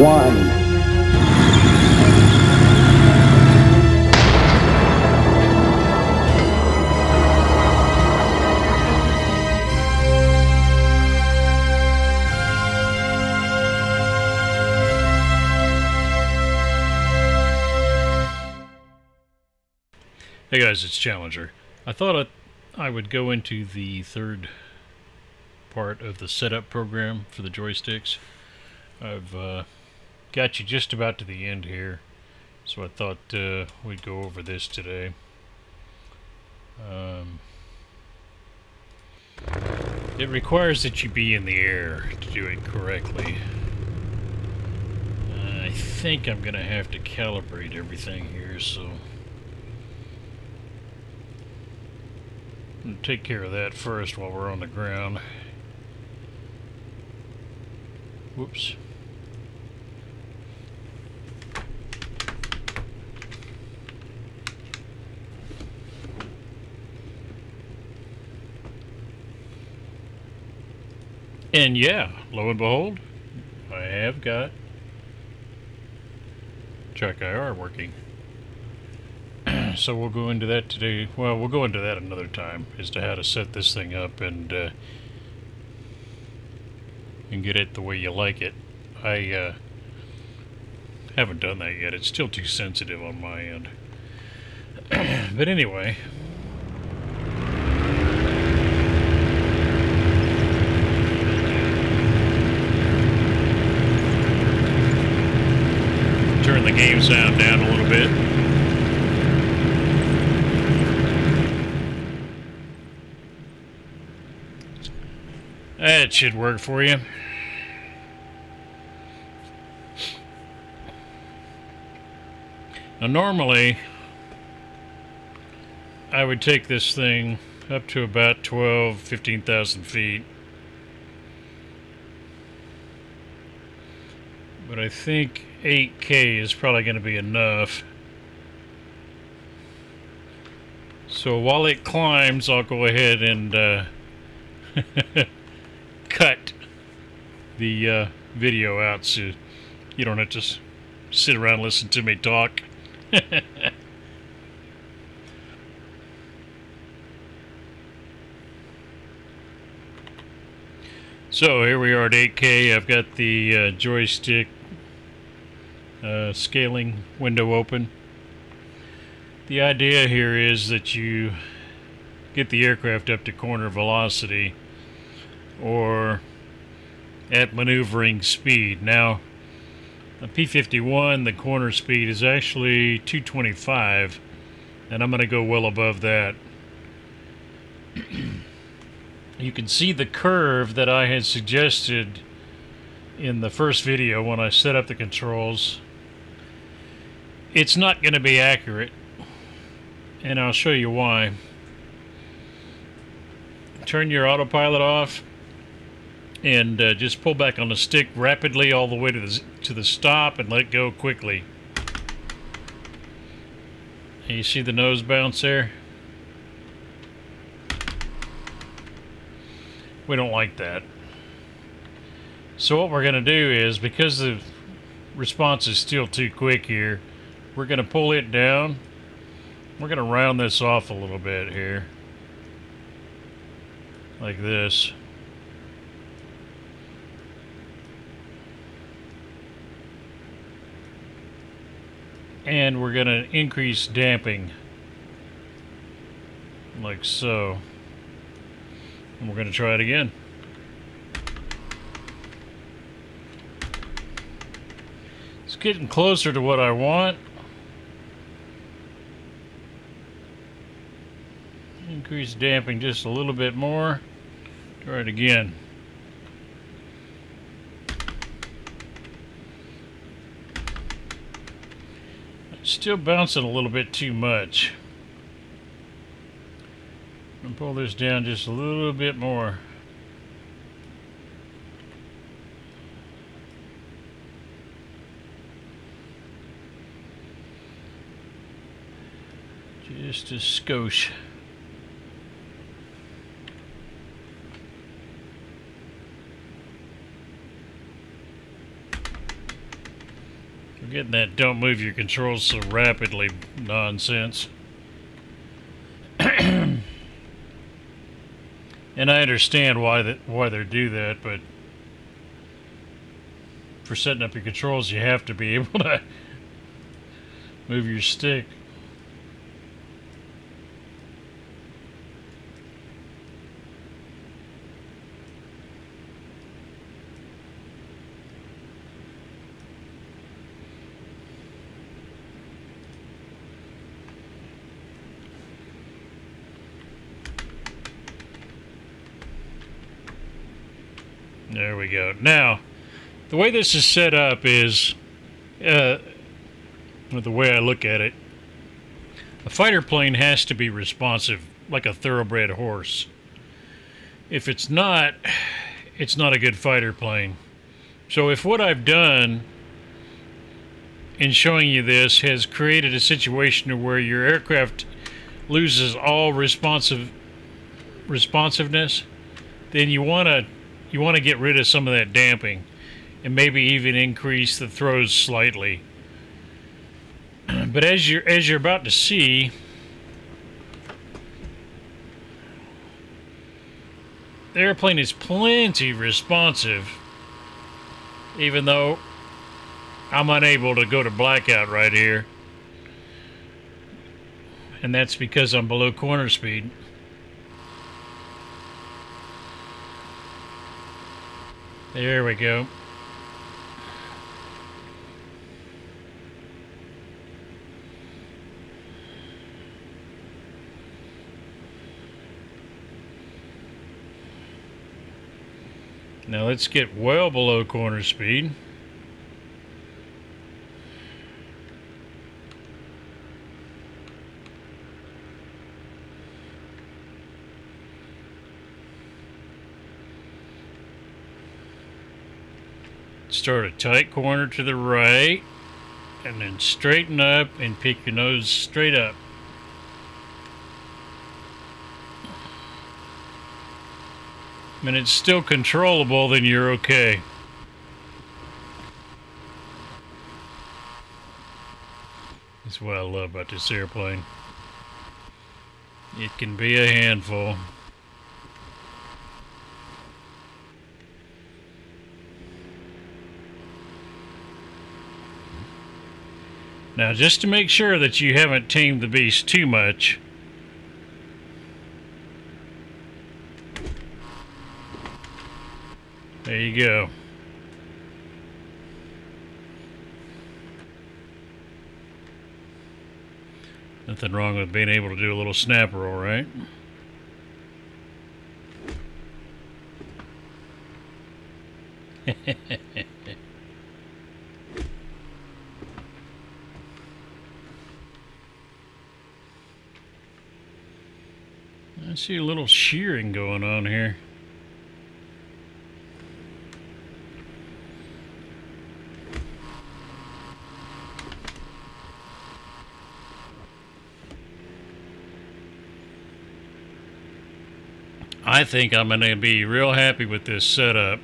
1. Hey guys, it's Challenger. I thought I would go into the third part of the setup program for the joysticks. I've got you just about to the end here, so I thought we'd go over this today. It requires that you be in the air to do it correctly. I think I'm going to have to calibrate everything here, so I'm going to take care of that first while we're on the ground. Whoops. And yeah, lo and behold, I have got track IR working. So we'll go into that today. Well, we'll go into that another time as to how to set this thing up and get it the way you like it. I haven't done that yet. It's still too sensitive on my end. But anyway, turn the game sound down a little bit. That should work for you. Now normally I would take this thing up to about 15,000 feet. But I think 8K is probably going to be enough. So while it climbs, I'll go ahead and cut the video out so you don't have to sit around and listen to me talk. So here we are at 8K. I've got the joystick scaling window open. The idea here is that you get the aircraft up to corner velocity or at maneuvering speed. Now, a P-51, the corner speed is actually 225, and I'm going to go well above that. You can see the curve that I had suggested in the first video when I set up the controls. It's not going to be accurate, and I'll show you why. Turn your autopilot off and just pull back on the stick rapidly all the way to the stop and let go quickly. And you see the nose bounce there? We don't like that. So what we're going to do is, because the response is still too quick here, we're going to pull it down. We're going to round this off a little bit here, like this. And we're going to increase damping, like so. And we're going to try it again. It's getting closer to what I want. Increase damping just a little bit more. Try it again. Still bouncing a little bit too much. I'm pull this down just a little bit more. Just a skosh. Getting that don't move your controls so rapidly nonsense. And I understand why they do that, but for setting up your controls, you have to be able to move your stick. There we go. Now, the way this is set up is, with the way I look at it, a fighter plane has to be responsive, like a thoroughbred horse. If it's not a good fighter plane. So if what I've done in showing you this has created a situation where your aircraft loses all responsiveness, then you want to get rid of some of that damping and maybe even increase the throws slightly. But as you're about to see, the airplane is plenty responsive, even though I'm unable to go to blackout right here, and that's because I'm below corner speed. There we go. Now let's get well below corner speed. Start a tight corner to the right, and then straighten up and pick your nose straight up. And it's still controllable, then you're okay. That's what I love about this airplane. It can be a handful. Now, just to make sure that you haven't tamed the beast too much, there you go. Nothing wrong with being able to do a little snap roll, right? I see a little shearing going on here. I think I'm going to be real happy with this setup.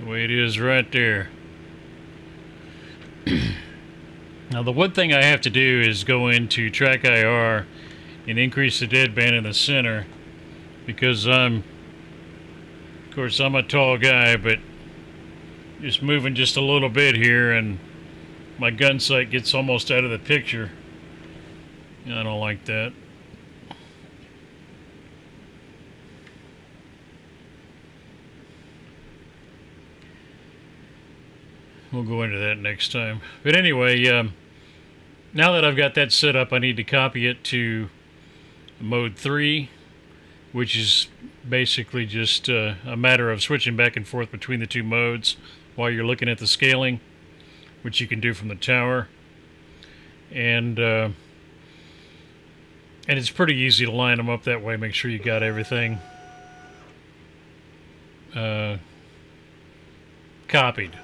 The way it is right there. Now the one thing I have to do is go into track IR and increase the deadband in the center, because of course I'm a tall guy, but just moving just a little bit here and my gun sight gets almost out of the picture. I don't like that. We'll go into that next time. But anyway, now that I've got that set up, I need to copy it to mode 3, which is basically just a matter of switching back and forth between the two modes while you're looking at the scaling, which you can do from the tower. And it's pretty easy to line them up that way. Make sure you got everything copied,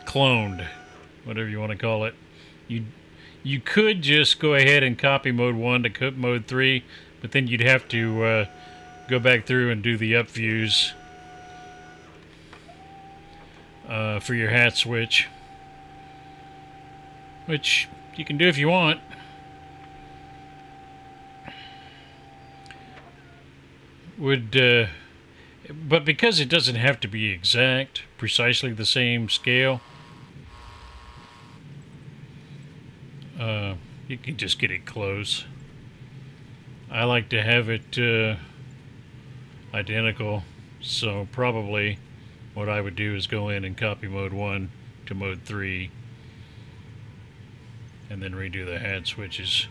cloned, whatever you want to call it. You could just go ahead and copy mode 1 to mode 3, but then you'd have to go back through and do the up views for your hat switch. which you can do if you want. But because it doesn't have to be exact, precisely the same scale, you can just get it close. I like to have it identical, so probably what I would do is go in and copy mode 1 to mode 3 and then redo the hat switches.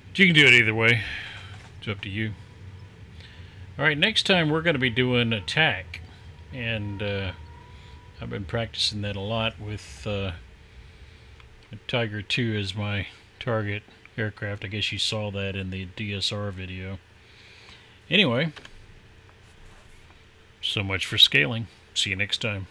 But you can do it either way. It's up to you. Alright, next time we're going to be doing attack, and I've been practicing that a lot with Tiger II as my target aircraft. I guess you saw that in the DSR video. Anyway, so much for scaling. See you next time.